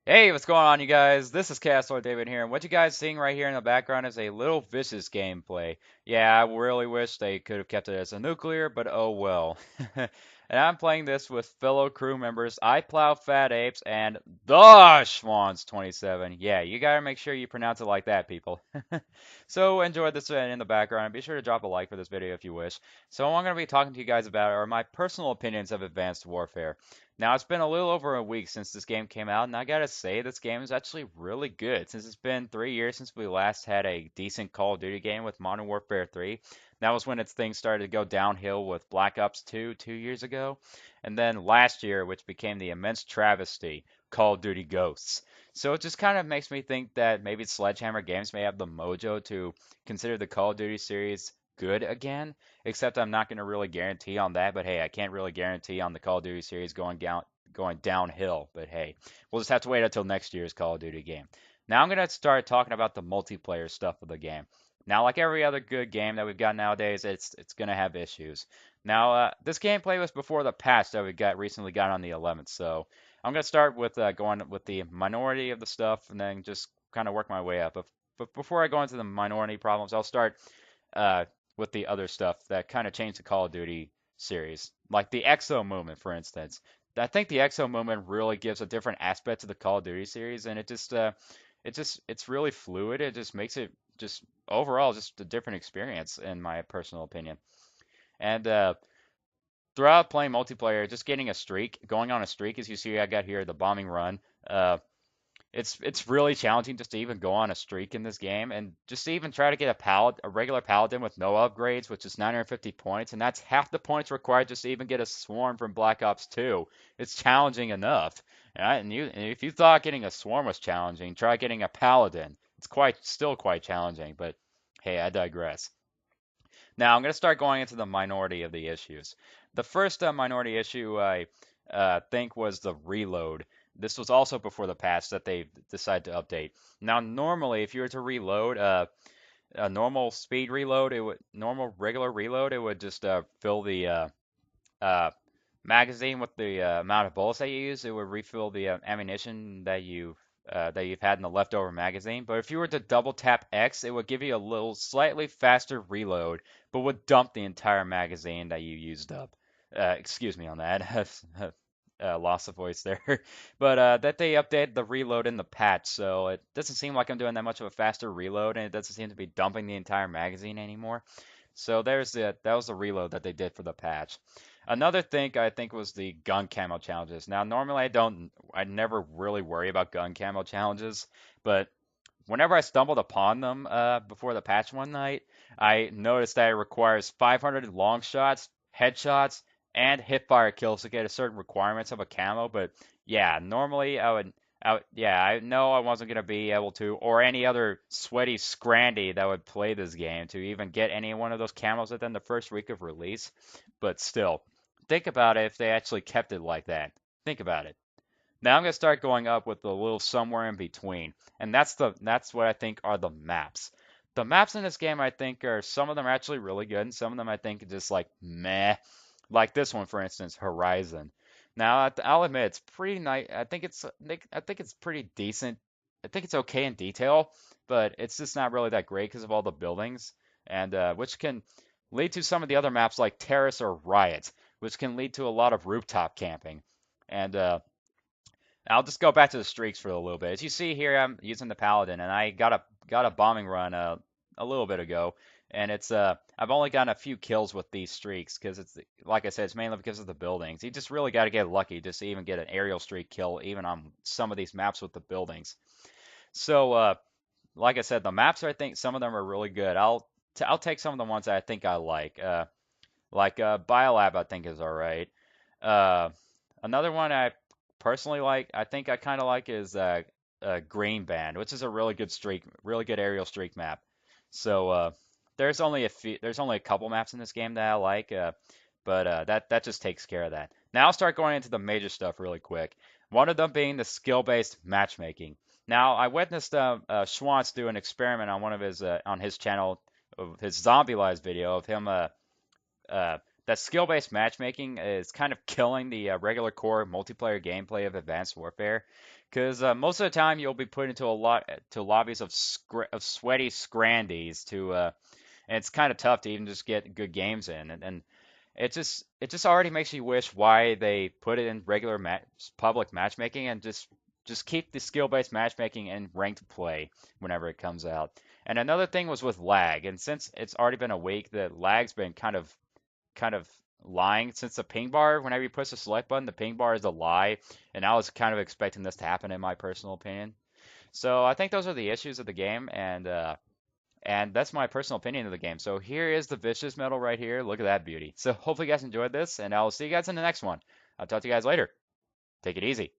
Hey, what's going on, you guys? This is Castor David here, and what you guys seeing right here in the background is a little vicious gameplay. Yeah, I really wish they could have kept it as a nuclear, but oh well. And I'm playing this with fellow crew members I Plow Fat Apes and the Schwans 27. Yeah, you gotta make sure you pronounce it like that, people. So enjoy this in the background, and be sure to drop a like for this video if you wish. So what I'm gonna be talking to you guys about are my personal opinions of Advanced Warfare. Now, it's been a little over a week since this game came out, and I gotta say, this game is actually really good. Since it's been 3 years since we last had a decent Call of Duty game with Modern Warfare 3. That was when its things started to go downhill with Black Ops 2 2 years ago. And then last year, which became the immense travesty, Call of Duty Ghosts. So it just kind of makes me think that maybe Sledgehammer Games may have the mojo to consider the Call of Duty series good again. Except I'm not going to really guarantee on that. But hey, I can't really guarantee on the Call of Duty series going downhill. But hey, we'll just have to wait until next year's Call of Duty game. Now I'm going to start talking about the multiplayer stuff of the game. Now, like every other good game that we've got nowadays, it's going to have issues. Now, this gameplay was before the patch that we recently got on the 11th, so I'm going to start with going with the minority of the stuff, and then just kind of work my way up. But before I go into the minority problems, I'll start uh, with the other stuff that kind of changed the Call of Duty series, like the EXO movement, for instance. I think the EXO movement really gives a different aspect to the Call of Duty series, and it's really fluid. It just makes it just overall just a different experience, in my personal opinion. And throughout playing multiplayer, just getting a streak, going on a streak, as you see, I got here the bombing run. Uh, it's really challenging just to even go on a streak in this game, and just to even try to get a regular paladin with no upgrades, which is 950 points, and that's half the points required just to even get a swarm from Black Ops 2. It's challenging enough. And if you thought getting a swarm was challenging, try getting a paladin. It's still quite challenging, but hey, I digress. Now I'm going to start going into the minority of the issues. The first minority issue I think was the reload. This was also before the patch that they decided to update. Now, normally, if you were to reload a normal speed reload, normal regular reload, it would just fill the uh, magazine with the amount of bullets that you use. It would refill the ammunition that you've had in the leftover magazine. But if you were to double tap X, it would give you a little slightly faster reload, but would dump the entire magazine that you used up. Excuse me on that. Loss of voice there. But that they updated the reload in the patch, so it doesn't seem like I'm doing that much of a faster reload, and it doesn't seem to be dumping the entire magazine anymore. So that was the reload that they did for the patch. Another thing I think was the gun camo challenges. Now, normally I never really worry about gun camo challenges, but whenever I stumbled upon them before the patch one night, I noticed that it requires 500 long shots, headshots, and hipfire kills to get a certain requirements of a camo. But yeah, normally yeah, I know I wasn't gonna be able to, or any other sweaty scrandy that would play this game to even get any one of those camos within the first week of release. But still, think about it if they actually kept it like that. Think about it. Now I'm gonna start going up with a little somewhere in between, and that's what I think are the maps. The maps in this game, I think, are some of them are actually really good, and some of them I think are just like meh. Like this one, for instance, Horizon. Now I'll admit it's pretty nice. I think it's pretty decent. I think it's okay in detail, but it's just not really that great because of all the buildings, and which can lead to some of the other maps like Terrace or Riot, which can lead to a lot of rooftop camping. And I'll just go back to the streaks for a little bit. As you see here, I'm using the Paladin, and I got a bombing run a little bit ago, and it's I've only gotten a few kills with these streaks because it's like I said, it's mainly because of the buildings. You just really got to get lucky just to even get an aerial streak kill, even on some of these maps with the buildings. So, like I said, the maps I think some of them are really good. I'll take some of the ones that I think I like Biolab I think is all right. Uh, Another one I personally like, I think I kind of like is Green Band, which is a really good aerial streak map. So there's only a couple maps in this game that I like, but that just takes care of that. Now I'll start going into the major stuff really quick. One of them being the skill-based matchmaking. Now I witnessed Schwantz do an experiment on his channel of his Zombie Lives video of him that skill-based matchmaking is kind of killing the regular core multiplayer gameplay of Advanced Warfare, because most of the time you'll be put into a lot to lobbies of sweaty scrandies and it's kind of tough to even just get good games in, and it just already makes you wish why they put it in regular public matchmaking and just keep the skill-based matchmaking in ranked play whenever it comes out. And another thing was with lag, and since it's already been a week, the lag's been kind of lying since the ping bar, whenever you push the select button, the ping bar is a lie, and I was kind of expecting this to happen in my personal opinion. So I think those are the issues of the game, and that's my personal opinion of the game. So here is the Vicious medal right here. Look at that beauty. So hopefully you guys enjoyed this, and I'll see you guys in the next one. I'll talk to you guys later. Take it easy.